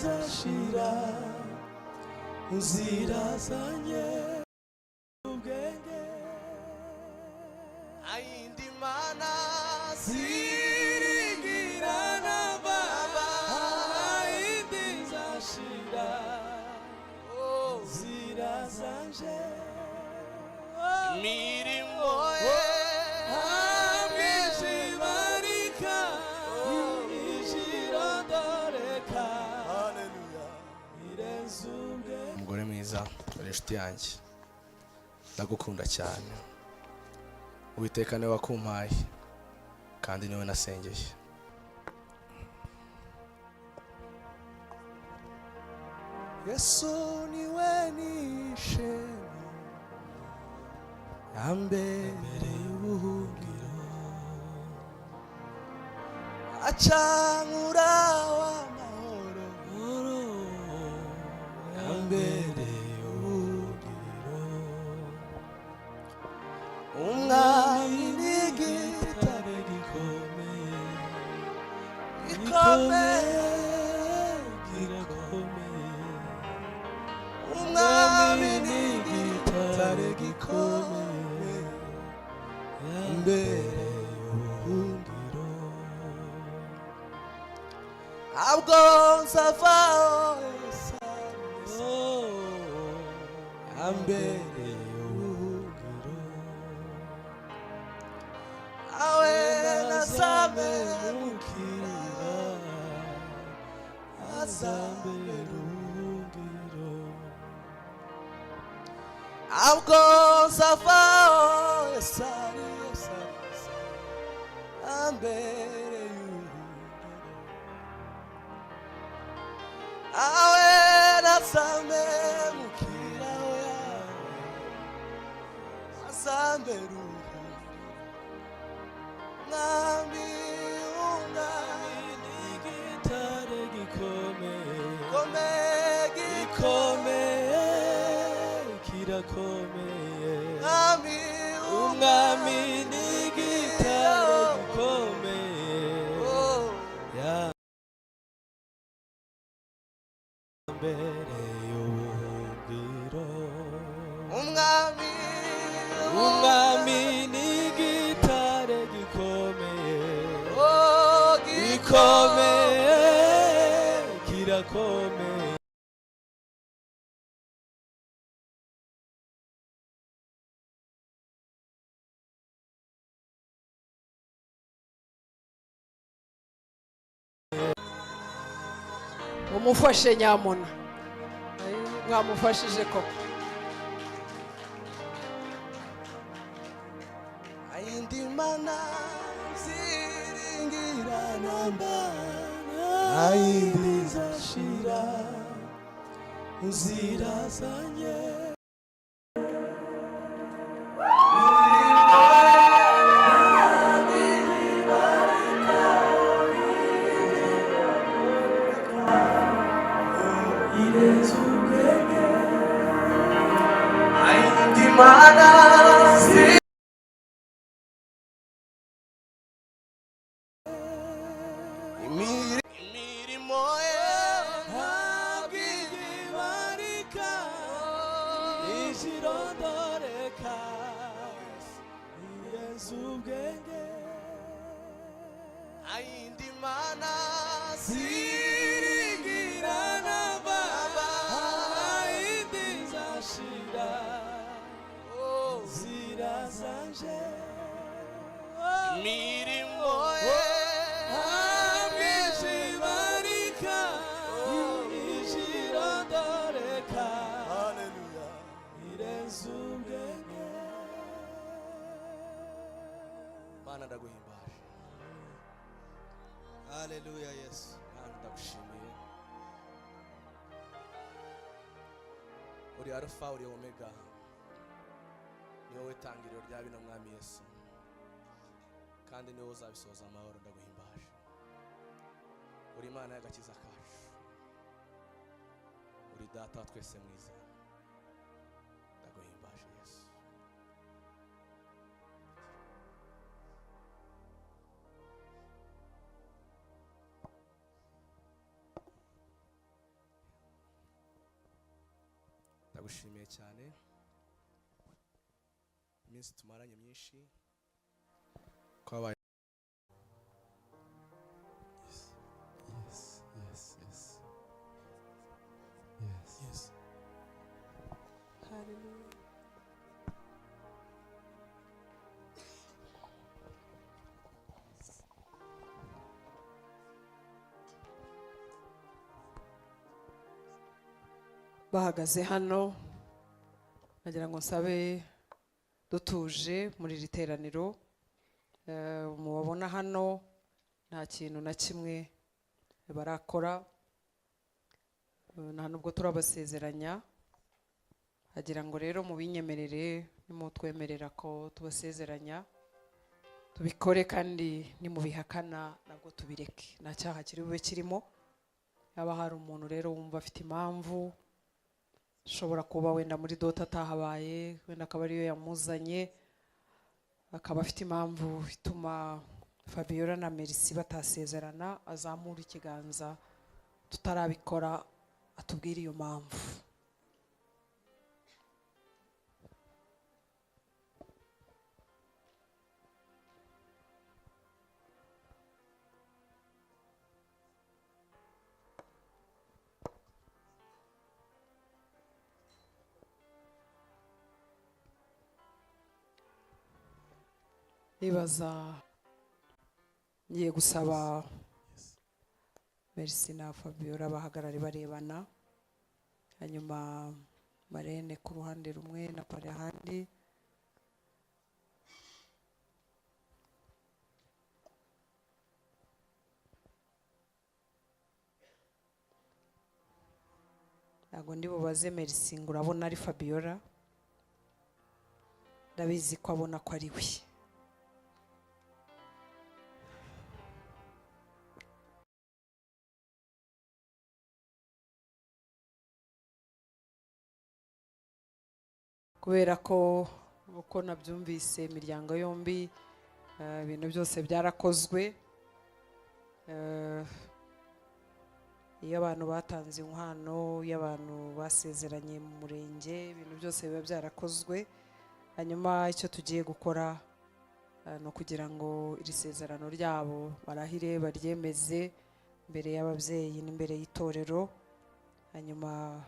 zashira zirazanye ubwenge ayindi mana ziringira namba ayindi zashira zirazanje mirimo umugore mwiza uri inshuti yanjye ndagukunda cyane Uwiteka niwe wakumpaye kandi niwe nasengeye Yesu niwe nishema yambereye ubuhungiro acankura w'amahoro yambereye ubuhungiro umwami n'igitare gikomeye umwami n'igitare gikomeye yambereye ubuhungiro ntabwo nzavaho yambereye ubuhungiro awe nazamemukira azambera ubuhungiro ntabwo nzavaho yambereye ubuhungiro awe nazamemukira azambera Nami n'igitare gikomeye kirakomeye umwami n'igitare gikomeye yambereye ubuhungiro umwami n'igitare gikomeye kirakomeye umufashe nyamuna mwamufashije koko ayindi mana ziringira namba ayindi zashira zirazanye ayindi mana imirimo ntabwo ibarika izirondoreka irenze ubwenge ayindi mana ziringira namba ayindi zashira zirazanje imirimo Mana ndaguhimbaje Haleluya Yesu Mana ndagushimiye uri Alpha uri Omega ni wowe tangiriro rya bino mwami Yesu kandi ni wowe uzabisoza amahoro ndaguhimbaje uri Imana y'agakiza kacu uri data wa twese mwiza ndaguhimbaje Yesu ndagushimiye cyane iminsi tumaranye myinshi kwabaye. Yes. Hallelujah. Bahagaze hano nagira ngo nsabe dutuje muri iri teraniro. Mubabona hano nta kintu na kimwe barakora, nta nubwo turabasezeranya. Hagira ngo rero mubinyemerere nimutwemerera ko tubasezeranya tubikore, kandi nimubihakana nabwo tubireke, nta cyaha kiri bube kirimo. Yaba hari umuntu rero wumva afite impamvu, ashobora kuba wenda muri dota atahabaye, wenda akaba ariyo yamuzanye, akaba afite impamvu ituma Fabiola na Merci batasezerana, azamura ikiganza tutarabikora atubwire iyo mpamvu. Nibaza ngiye gusaba Merci na Fabiola bahagarare barebana, hanyuma Marene ku ruhande rumwe na pare ahandi. Ntabwo ndi bubaze Merci ngo urabona ari Fabiola, ndabizi ko abona ko ari we. Kubera ko uko nabyumvise imiryango yombi ibintu byose byarakozwe, iyo abantu batanze inkwano, iyo abantu basezeranye mu murenge, ibintu byose biba byarakozwe. Hanyuma icyo tugiye gukora no kugira ngo iri sezerano ryabo barahire baryemeze imbere y'ababyeyi n'imbere y'itorero. Hanyuma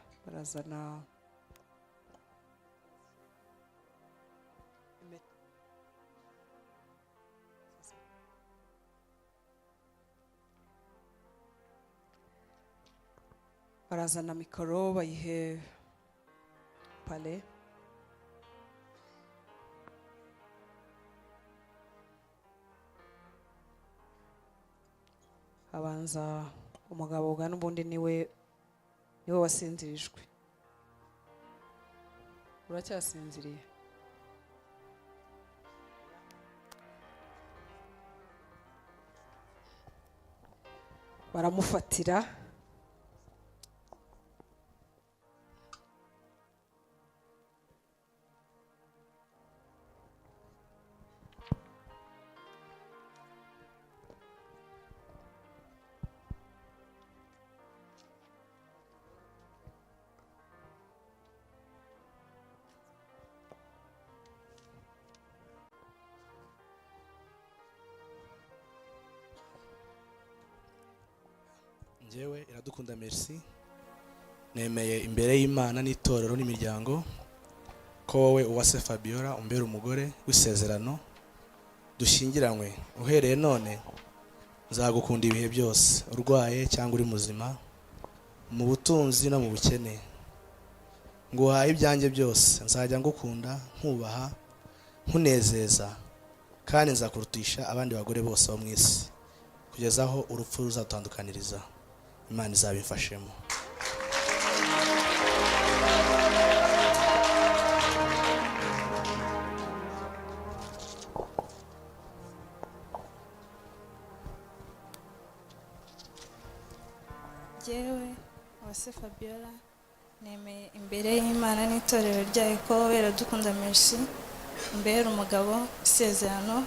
barazana mikoro bayihe pale. Abanza umugabo ugana ubundi niwe wasinzirijwe. Uracyasinziriye? Baramufatira. Njyewe Iradukunda Merci nemeye imbere y'Imana n'itorero n'imiryango ko wowe Uwase Fabiola umbera umugore w'isezerano, dushyingiranywe. Uhereye none nzagukunda ibihe byose, urwaye cyangwa uri muzima, mu butunzi no mu bukene. Nguhaye ibyanjye byose, nzajya ngukunda, nkubaha, nkunezeza, kandi nzakurutisha abandi bagore bose bo mu isi, kugeza aho urupfu ruzatandukaniriza. Imana izabifashemo. Jewe Uwase Fabiola nemeye imbere y'Imana n'itorero ryayo ko Iradukunda Merci umbera umugabo isezerano,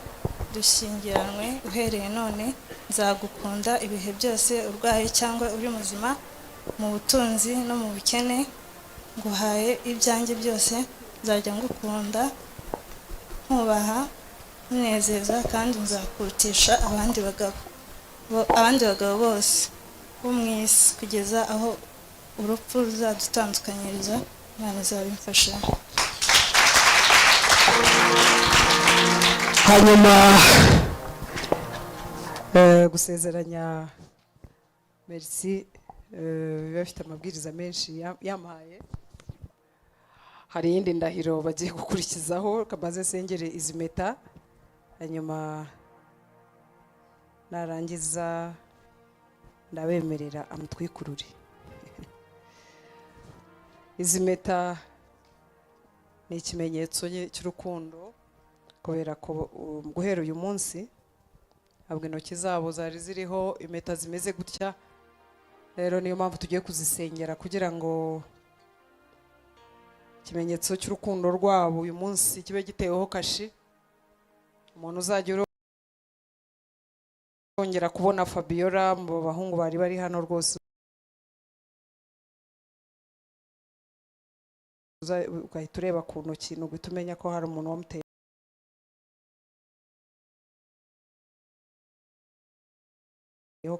dushyingiranywe. Uhereye none nzagukunda ibihe byose, urwaye cyangwa uri muzima, mu butunzi no mu bukene. nguhaye ibyanjye byose, nzajya ngukunda nkubaha nkunezeza, kandi nzakurutisha abandi bagabo bose bo mu isi, kugeza aho urupfu ruzadutandukanyiriza. Imana izabimfasha. hanyuma gusezeranya merci biba bifite amabwiriza menshi yampaye. Hari iyindi ndahiro bagiye gukurikizaho, kamaze sengere izi mpeta, hanyuma narangiza ndabemerera amutwikurure. Izi mpeta ni ikimenyetso cy'urukundo, kubera ko guhera uyu munsi ntabwo intoki zabo zari ziriho impeta zimeze gutya. Rero niyo mpamvu tugiye kuzisengera kugira ngo ikimenyetso cy'urukundo rwabo uyu munsi kibe giteweho kashi. Umuntu uzajya urongera kubona Fabiola mu bahungu bari hano rwose ugahita ureba ku ntoki, ni uguhita umenya ko hari umuntu wamuteye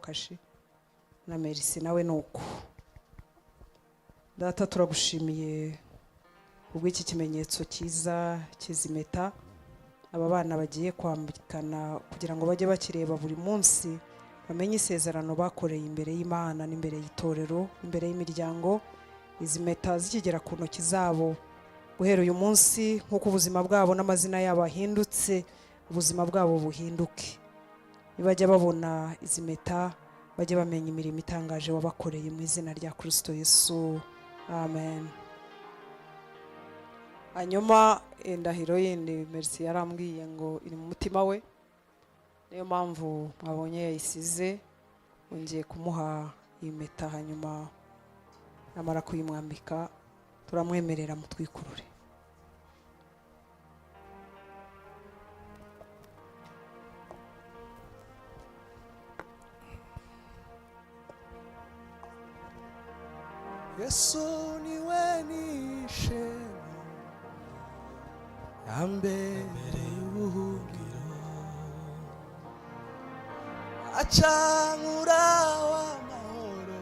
kashi. Na merci nawe nuko. Data, turagushimiye ubw'iki kimenyetso cyiza cy'izimeta aba bana bagiye kwambikana, kugira ngo bajye bakireba buri munsi, bamenye isezerano bakoreye imbere y'Imana n'imbere y'itorero, imbere y'imiryango. Izi mpeta zikigera ku ntoki zabo guhera uyu munsi, nk'uko ubuzima bwabo n'amazina yabo ahindutse, ubuzima bwabo buhinduke. Nibajya babona izi mpeta bajye bamenya imirimo itangaje wabakoreye mu izina rya Kristo Yesu, amen. Hanyuma indahiro yindi merci yarambwiye ngo iri mu mutima we, niyo mpamvu mwabonye yayisize. Ngiye kumuha iyi mpeta, hanyuma namara kuyimwambika turamwemerera mutwikurure. Yesu niwe nishema yambereye ubuhungiro, acankura w'amahoro,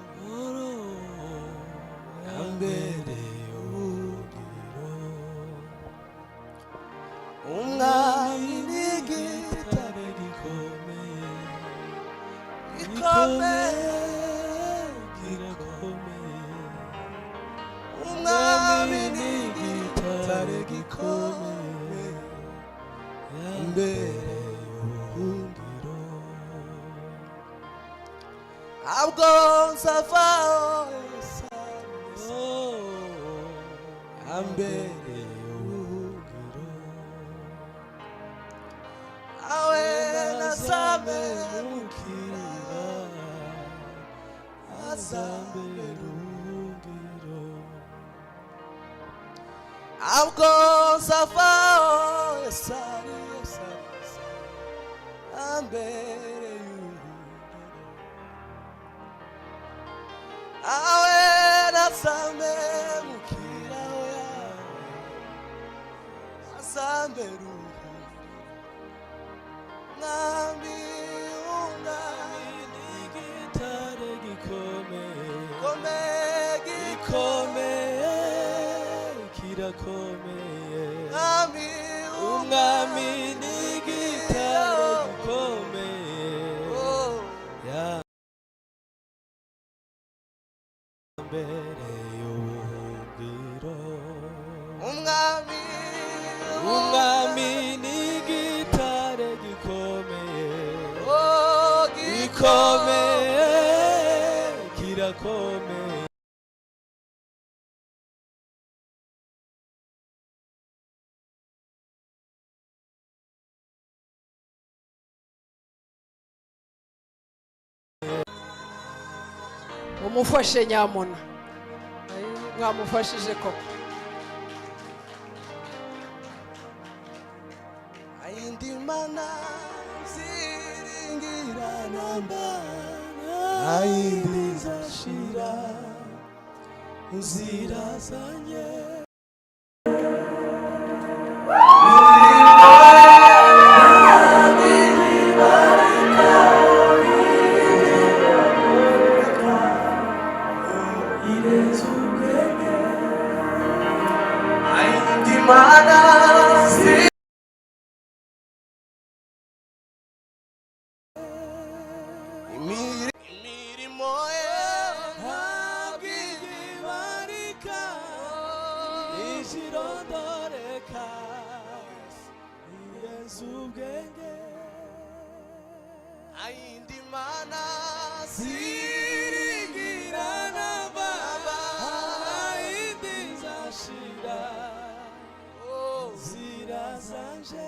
yambereye ubuhungiro. Umwami n'igitare gikomeye, gikomeye, umwami n'igitare gikomeye, yambereye ubuhungiro. Ntabwo nzavaho yambereye ubuhungiro, awe nazamemukira azambera ubuhungiro. Ntabwo nzavaho yambereye ubuhungiro, awe nazamemukira azambera ubuhungiro. Mwami ungami n'igitare gikomeye, gikomeye, kirakomeye. Umwami n'igitare gikomeye, yambereye ubuhungiro. Umwami n'igitare gikomeye, gikomeye, kirakomeye. Umufashe nyamuna, mwamufashije koko. Ayindi mana ziringira namba, ayindi zashira, nzira zanjye imirimo ye ntabwo igibarika ntikirondoreka irenze ubwenge ayindi mana ziringira n'ababa ayindi zashira zirazanje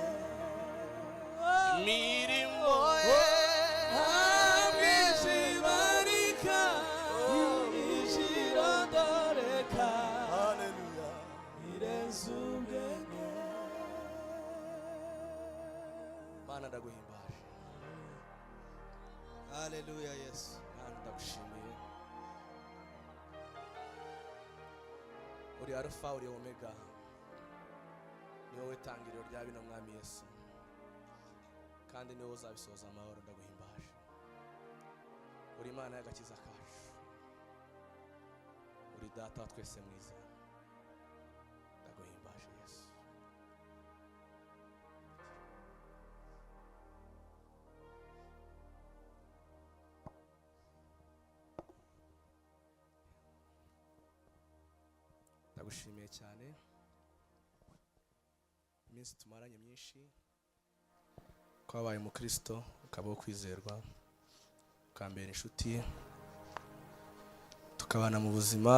imirimo ye Mana ndaguhimbaje. Haleluya Yesu. Mana ndagushimiye. Uri Alpha uri Omega. Ni wowe tangiriro rya bino mwami Yesu. Kandi ni wowe uzabisoza amahoro ndaguhimbaje. Uri Imana y'agakiza kacu. Uri data wa twese mwiza. Ndaguhimbaje Yesu. Ndagushimiye cyane iminsi tumaranye myinshi ko wabaye umukristo ukaba wo kwizerwa ukambera inshuti tukabana mu buzima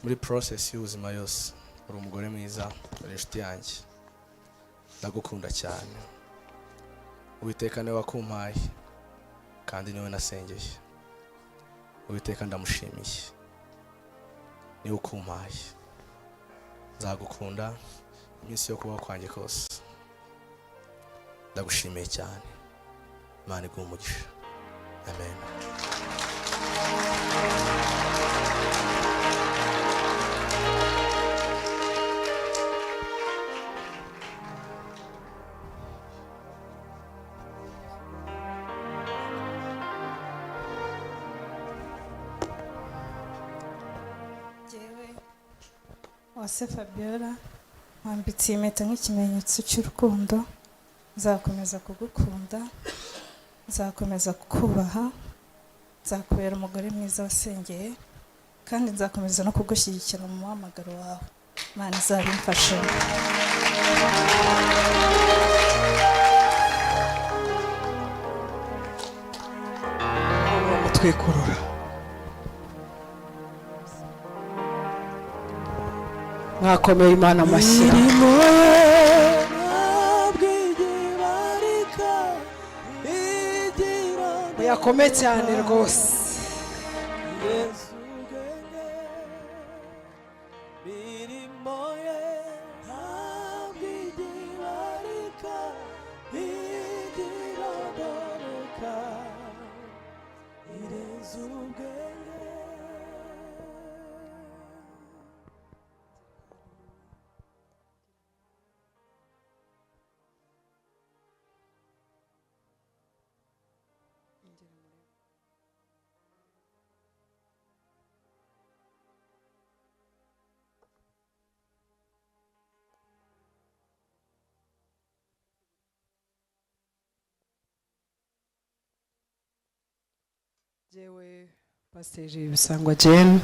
muri process y'ubuzima yose uri umugore mwiza uri inshuti yanjye ndagukunda cyane Uwiteka niwe wakumpaye kandi niwe nasengeye Uwiteka ndamushimiye niwe ukumpaye nzagukunda iminsi yo kubaho kwanjye kose ndagushimiye cyane Imana iguhe umugisha amen Uwase Fabiola wambitse impeta nk'ikimenyetso cy'urukundo nzakomeza kugukunda nzakomeza kukubaha nzakubera umugore mwiza wasengeye kandi nzakomeza no kugushyigikira mu muhamagaro wawe Imana izabimfashe twikurura mwakomeye Imana amashyi yakomeye cyane rwose Jewe Pasiteri Bisangwa Jane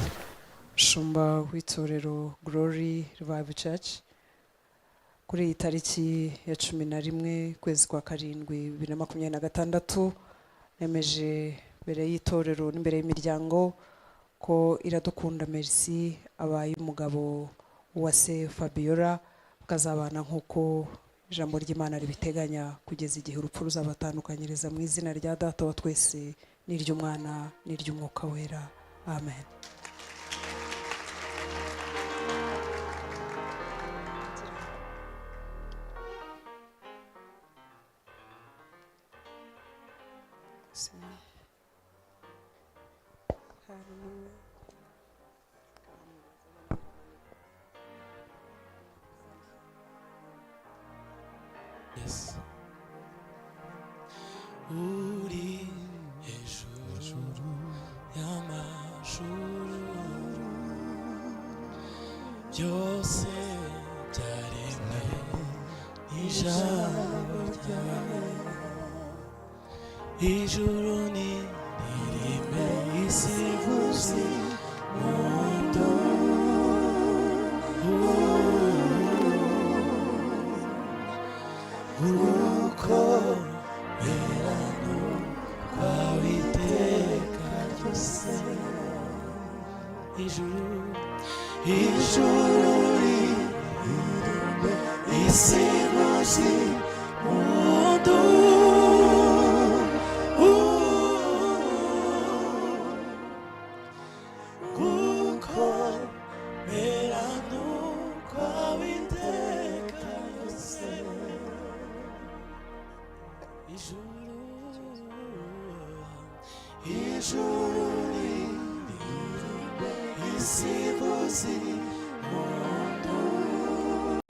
Shumba w'itorero Glory Revival Church kuri iyi tariki ya 11 kwezi kwa karindwi 2026 nemeje mbere y'itorero n'imbere y'imiryango ko Iradukunda Merci abaye umugabo Uwase Fabiola bakazabana nk'uko ijambo ry'Imana ribiteganya kugeza igihe urupfu ruzabatandukanyiriza mu izina rya Data wa twese n'iry'Umwana n'iry'Umwuka wera amen. uri hejuru y'amajuru byose byaremwe n'ijambo ryawe ijuru nirime isi ivuze impundu ugukomera kwawe iteka ryose ijuru ririme isi ivuze impundu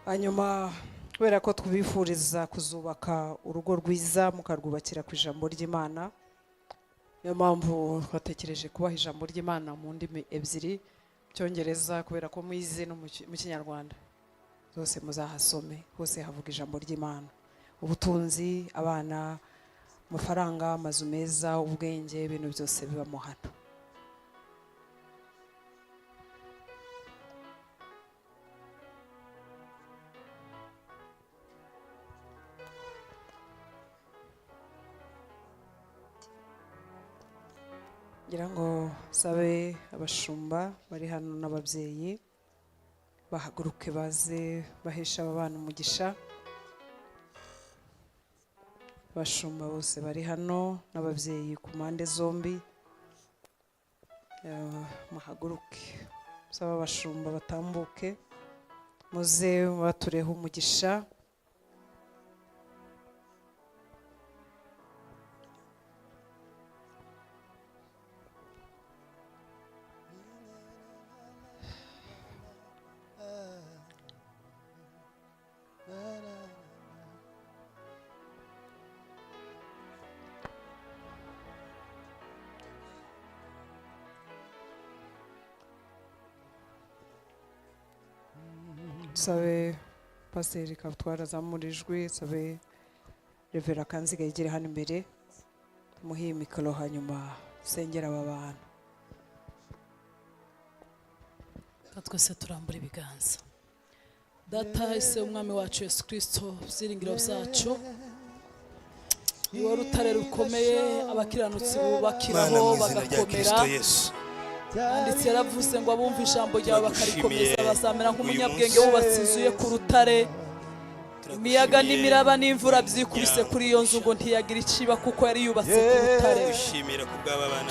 hanyuma kubera ko twibifuriza kuzubaka urugo rwiza mukarwubakira ku ijambo ry'Imana, niyo mpamvu twatekereje kubaha ijambo ry'Imana mu ndimi ebyiri, Cyongereza kubera ko muyize no mu Kinyarwanda zose muzahasome, hose havuga ijambo ry'Imana. Ubutunzi, abana, amafaranga, amazu meza, ubwenge, ibintu byose bibamo hano. ngira ngo sabe abashumba bari hano n'ababyeyi bahaguruke baze bahesha abana umugisha. Abashumba bose bari hano n'ababyeyi ku mpande zombi muhaguruke, saba abashumba batambuke muze batureho umugisha. Sabe Pasiteri Kabutwara azamurijwe, sabe Revera Kanziga yigire hano imbere tumuhe mikoro hanyuma sengera aba bantu. Twese turambura ibiganza. Data ise umwami wacu Yesu Kristo, byiringiro byacu, niwe rutare rukomeye abakiranutsi bubakiraho bagakomera. Yanditse yaravuze ngo abumva ijambo ryawe bakarikomeza bazamera nk'umunyabwenge wubatse inzu ye ku rutare. Imiyaga n'imiraba n'imvura byikubise kuri iyo nzu ngo ntiyagira iciba kuko yari yubatse ku rutare.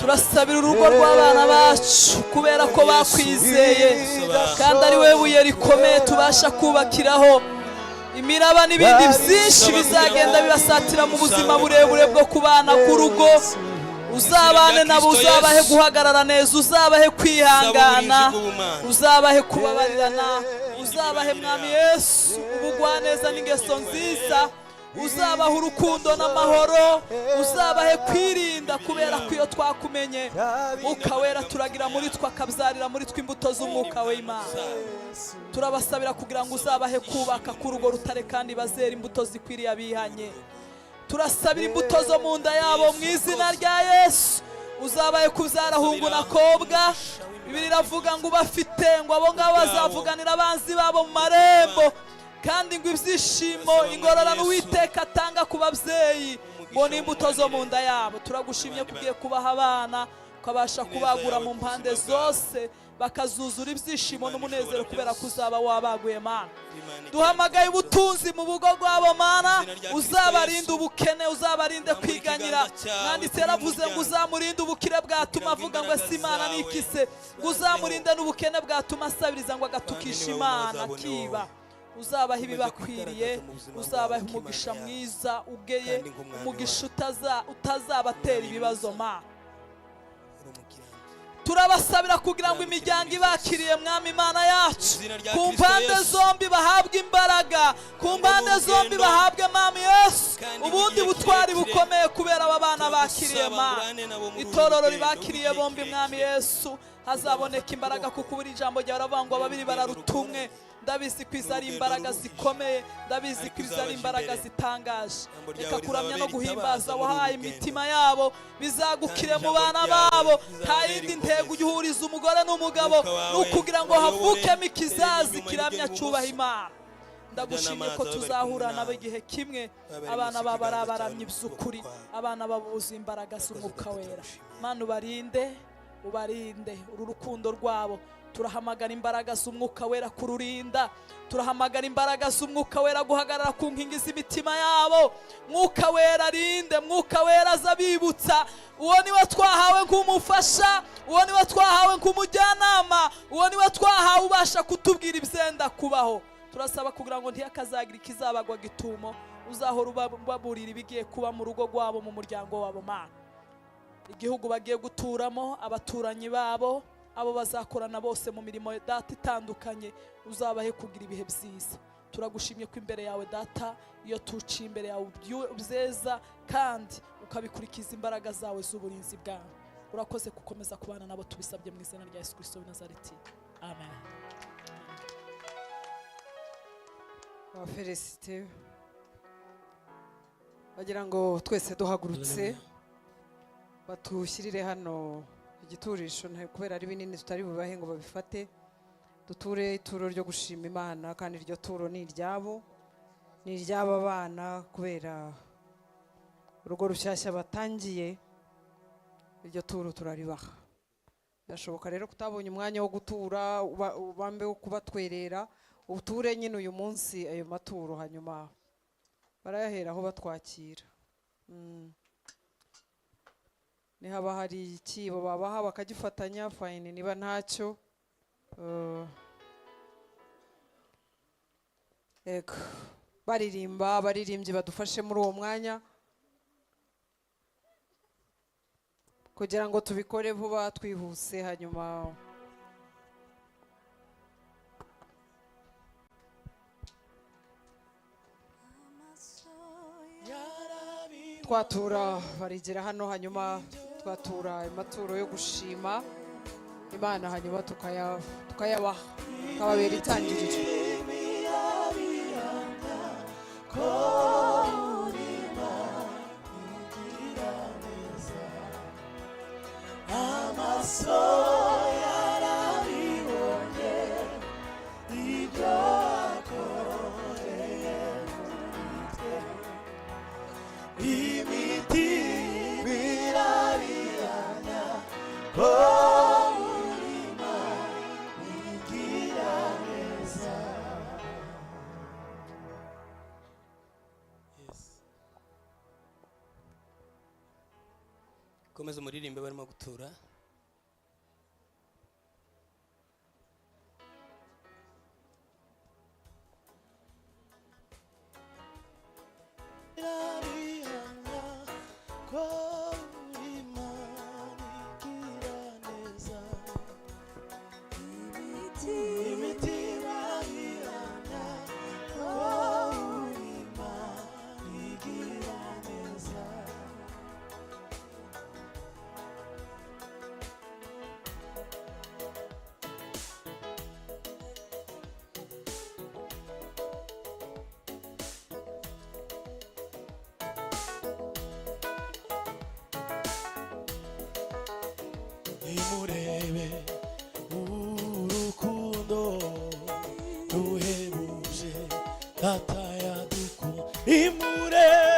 Turasabira urugo rw'abana bacu kubera ko bakwizeye kandi ari we buye rikomeye tubasha kubakiraho. Imiraba n'ibindi byinshi bizagenda bibasatira mu buzima burebure bwo kubana k'urugo. Uzabane nabo, uzabahe guhagarara neza, uzabahe kwihangana, uzabahe kubabarirana, uzabahe mwami Yesu ubugwaneza n'ingeso nziza, uzabahe urukundo n'amahoro, uzabahe kwirinda kubera ko iyo twakumenye Mwuka Wera turagira muri twe akabyarira muri twe imbuto z'Umwuka w'Imana. Turabasabira kugira ngo uzabahe kubaka k'urugo rutare kandi bazera imbuto zikwiriye abihanye. Turasabira imbuto zo mu nda yabo mu izina rya Yesu. Uzabaye kubyara hungu na kobwa. Bibiliya iravuga ngo bafite ngo abo ngabo bazavuganira abanzi babo mu marembo, kandi ngo ibyishimo ingororano Uwiteka atanga ku babyeyi ngo ni imbuto zo mu nda yabo. Turagushimye kugiye kubaha abana, ukabasha kubagura mu mpande zose, bakazuzura ibyishimo n'umunezero kubera ko uzaba wabaguye Mana. Duhamagaye ubutunzi mu bugo bwabo Mana, uzabarinde ubukene, uzabarinde kwiganyira. Mwanditse yaravuze ngo uzamurinde ubukire bwatuma avuga ngo ese Imana nikise, ngo uzamurinde n'ubukene bwatuma asabiriza ngo agatukisha Imana akiba. Uzabaha ibibakwiriye, uzabaha umugisha mwiza ugeye, umugisha utazabatera ibibazo Mana. turabasabira kugira ngo imiryango ibakiriye mwami Imana yacu Izina rya ku Kristo mpande Yesu. zombi bahabwe imbaraga ku mpande zombi bahabwe mwami Yesu Kandi ubundi igihe butwari kirekire bukomeye kubera aba bana bakiriye turagusaba Mana ngurane nabo muri uru itorero rugendo ribakiriye rw'igihe bombi mwami kirekire. Yesu hazaboneka imbaraga kuko buri jambo ryawe ravuga ngo ababiri bararutumwe ndabizi ko izo ari imbaraga zikomeye ndabizi ko izo ari imbaraga zitangaje reka kuramya no guhimbaza wahaye imitima yabo bizagukire mu bana babo nta yindi ntego ujya uhuriza umugore n'umugabo ni ukugira ngo havukemo ikizazi kiramya cyubaha Imana ndagushimye ko tuzahura nabo igihe kimwe abana babo ari abaramyi by'ukuri abana babo buzuye imbaraga z'umwuka wera Mana ubarinde uru rukundo rwabo turahamagara imbaraga z'umwuka wera kururinda turahamagara imbaraga z'umwuka wera guhagarara ku nkingi z'imitima yabo mwuka wera arinde mwuka wera azabibutsa uwo niwe twahawe nk'umufasha uwo niwe twahawe nk'umujyanama uwo niwe twahawe ubasha kutubwira ibyenda kubaho turasaba kugira ngo ntiyakazagira ikizabagwa gitumo uzahora ubaburira ibigiye kuba mu rugo rwabo mu muryango wabo Mana igihugu bagiye guturamo abaturanyi babo abo bazakorana bose mu mirimo ya data itandukanye uzabahe kugira ibihe byiza turagushimye ko imbere yawe data iyo tuciye imbere yawe byeza kandi ukabikurikiza imbaraga zawe z'uburinzi bwawe urakoze gukomeza kubana nabo tubisabye mu izina rya Yesu Kristo w'i Nazareti amen abafelisite bagira ngo twese duhagurutse batushyirire hano igiturisho kubera ari binini tutari bubahe ngo babifate duture ituro ryo gushima Imana kandi iryo turo ni iryabo ni iry'aba bana kubera urugo rushyashya batangiye iryo turo turaribaha birashoboka rero kutabonye umwanya wo gutura ubambe wo kubatwerera uture nyine uyu munsi ayo maturo hanyuma barayaheraho batwakira nihaba hari ikibo babaha bakagifatanya fine niba ntacyo baririmba abaririmbyi badufashe muri uwo mwanya kugira ngo tubikore vuba twihuse hanyuma twatura barigera hano hanyuma twatura amaturo yo gushima Imana hanyuma tukayabaha tukababera itangiriro komeza umuririmbe barimo gutura imurebe urukundo ruhebuje data yadukunda imurebe